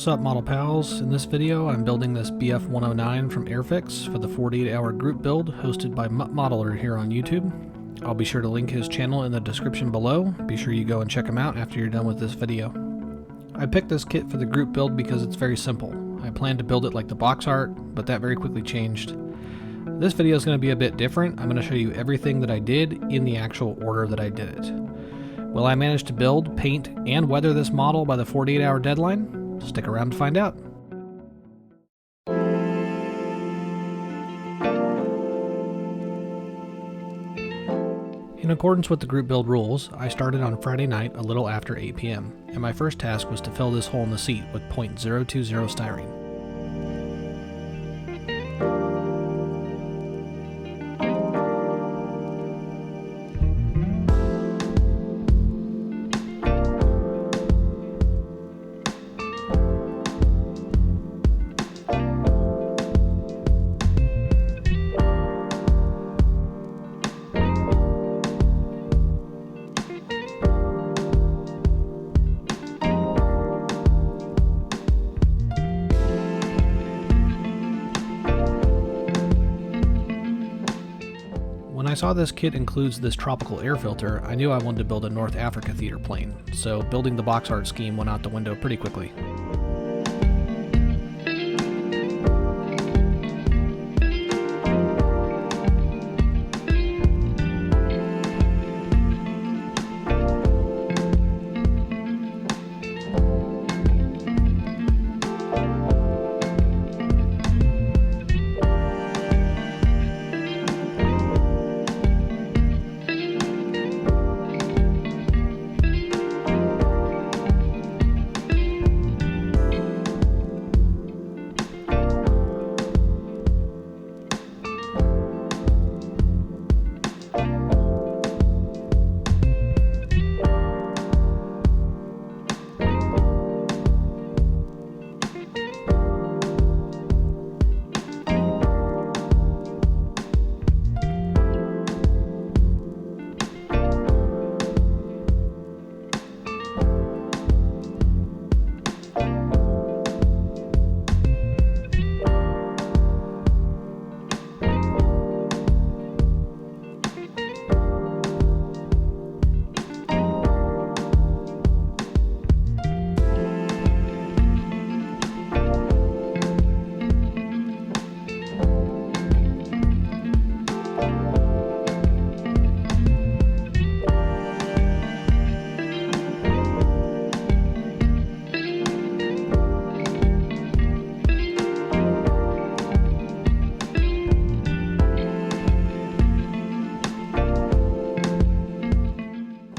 What's up, Model Pals? In this video I'm building this Bf 109 from Airfix for the 48-hour group build hosted by Mutt Modeler here on YouTube. I'll be sure to link his channel in the description below. Be sure you go and check him out after you're done with this video. I picked this kit for the group build because it's very simple. I planned to build it like the box art, but that very quickly changed. This video is going to be a bit different. I'm going to show you everything that I did in the actual order that I did it. Will I manage to build, paint, and weather this model by the 48-hour deadline? Stick around to find out. In accordance with the group build rules, I started on Friday night a little after 8 p.m., and my first task was to fill this hole in the seat with .020 styrene. When I saw this kit includes this tropical air filter, I knew I wanted to build a North Africa theater plane, so building the box art scheme went out the window pretty quickly.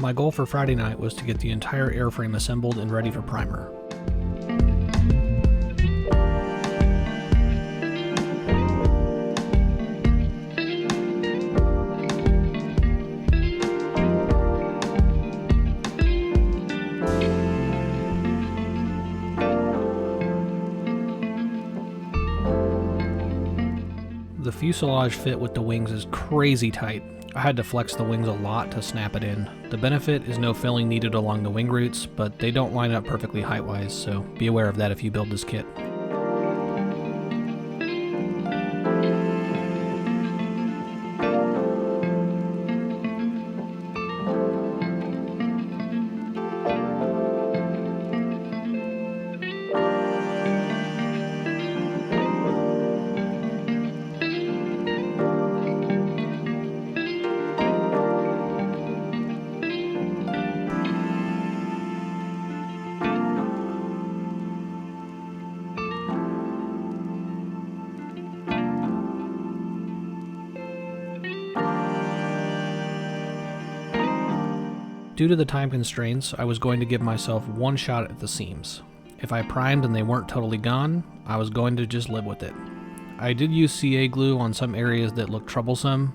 My goal for Friday night was to get the entire airframe assembled and ready for primer. The fuselage fit with the wings is crazy tight. I had to flex the wings a lot to snap it in. The benefit is no filling needed along the wing roots, but they don't line up perfectly height-wise, so be aware of that if you build this kit. Due to the time constraints, I was going to give myself one shot at the seams. If I primed and they weren't totally gone, I was going to just live with it. I did use CA glue on some areas that looked troublesome.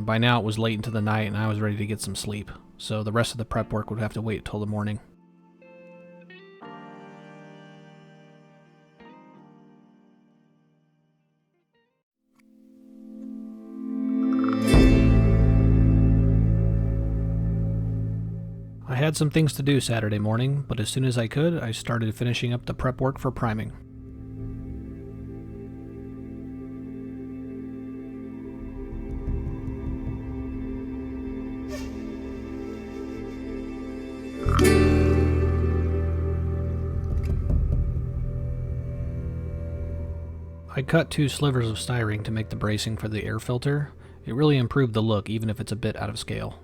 By now it was late into the night and I was ready to get some sleep, so the rest of the prep work would have to wait till the morning. had some things to do Saturday morning, but as soon as I could, I started finishing up the prep work for priming. I cut 2 slivers of styrene to make the bracing for the air filter. It really improved the look, even if it's a bit out of scale.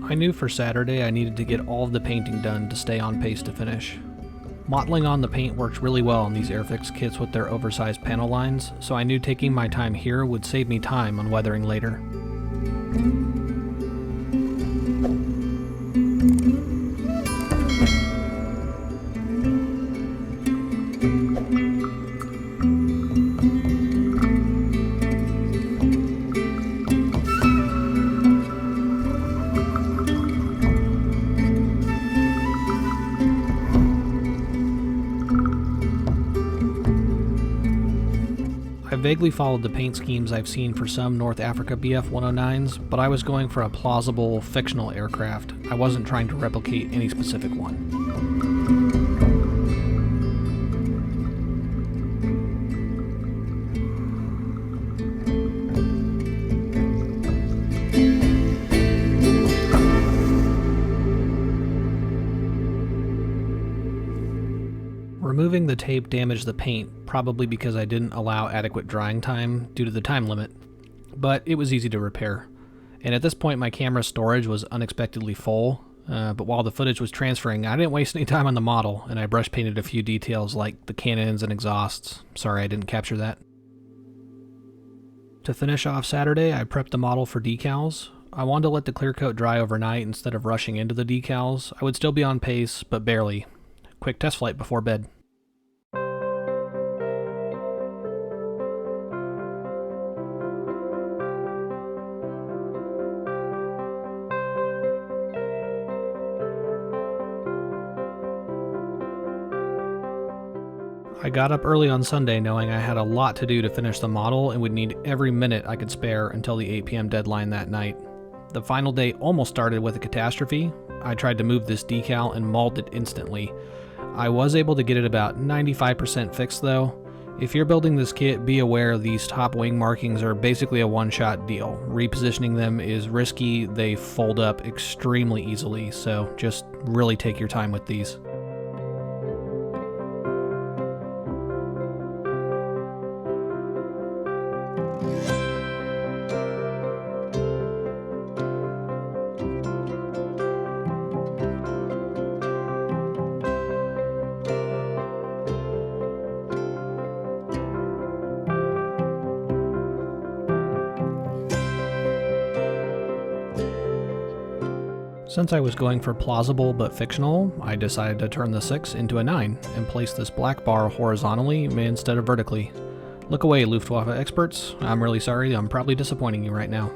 I knew for Saturday I needed to get all of the painting done to stay on pace to finish. Mottling on the paint works really well on these Airfix kits with their oversized panel lines, so I knew taking my time here would save me time on weathering later. I vaguely followed the paint schemes I've seen for some North Africa Bf 109s, but I was going for a plausible, fictional aircraft. I wasn't trying to replicate any specific one. Removing the tape damaged the paint, probably because I didn't allow adequate drying time due to the time limit, but it was easy to repair. And at this point my camera storage was unexpectedly full, but while the footage was transferring, I didn't waste any time on the model, and I brush painted a few details like the cannons and exhausts. Sorry I didn't capture that. To finish off Saturday, I prepped the model for decals. I wanted to let the clear coat dry overnight instead of rushing into the decals. I would still be on pace, but barely. Quick test flight before bed. I got up early on Sunday knowing I had a lot to do to finish the model and would need every minute I could spare until the 8 p.m. deadline that night. The final day almost started with a catastrophe. I tried to move this decal and mauled it instantly. I was able to get it about 95% fixed though. If you're building this kit, be aware these top wing markings are basically a one-shot deal. Repositioning them is risky, they fold up extremely easily, so just really take your time with these. Since I was going for plausible but fictional, I decided to turn the 6 into a 9 and place this black bar horizontally instead of vertically. Look away, Luftwaffe experts. I'm really sorry, I'm probably disappointing you right now.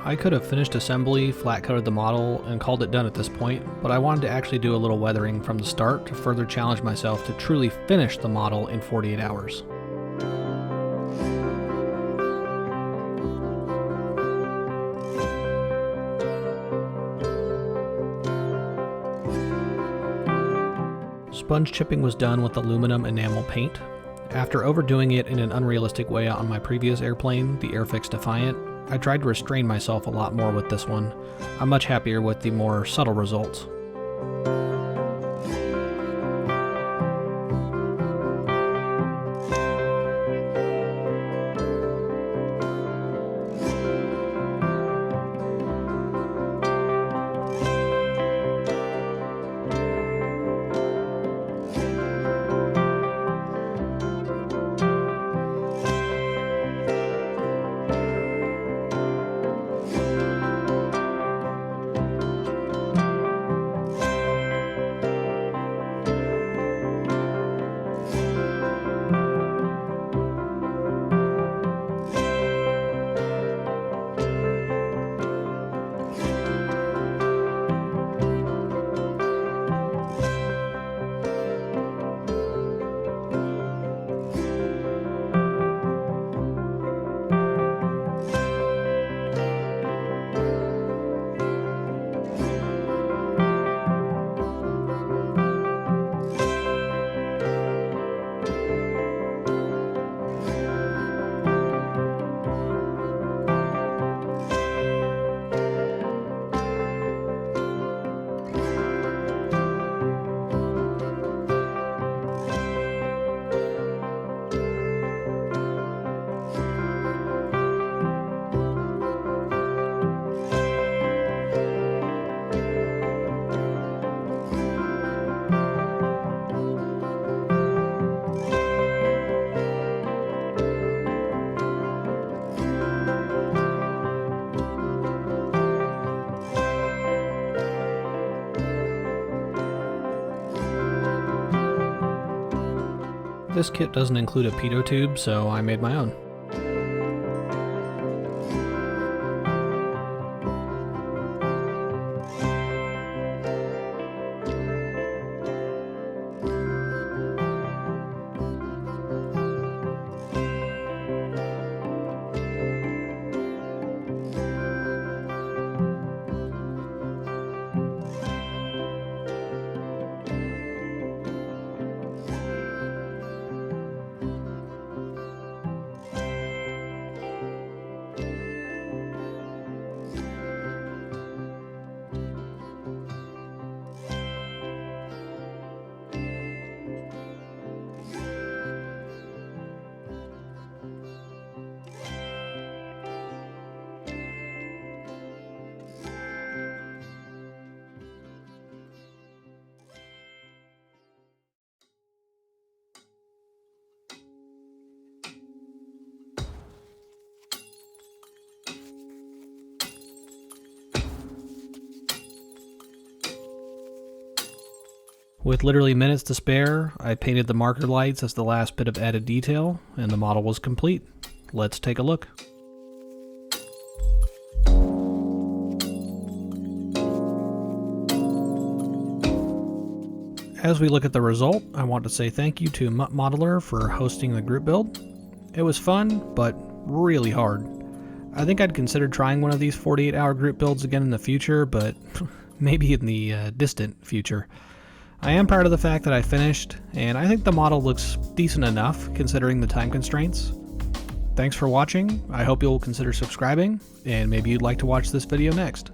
I could have finished assembly, flat coated the model, and called it done at this point, but I wanted to actually do a little weathering from the start to further challenge myself to truly finish the model in 48 hours. Sponge chipping was done with aluminum enamel paint. After overdoing it in an unrealistic way on my previous airplane, the Airfix Defiant, I tried to restrain myself a lot more with this one. I'm much happier with the more subtle results. This kit doesn't include a pitot tube, so I made my own. With literally minutes to spare, I painted the marker lights as the last bit of added detail, and the model was complete. Let's take a look. As we look at the result, I want to say thank you to Mutt Modeler for hosting the group build. It was fun, but really hard. I think I'd consider trying one of these 48-hour group builds again in the future, but maybe in the distant future. I am proud of the fact that I finished, and I think the model looks decent enough considering the time constraints. Thanks for watching. I hope you'll consider subscribing, and maybe you'd like to watch this video next.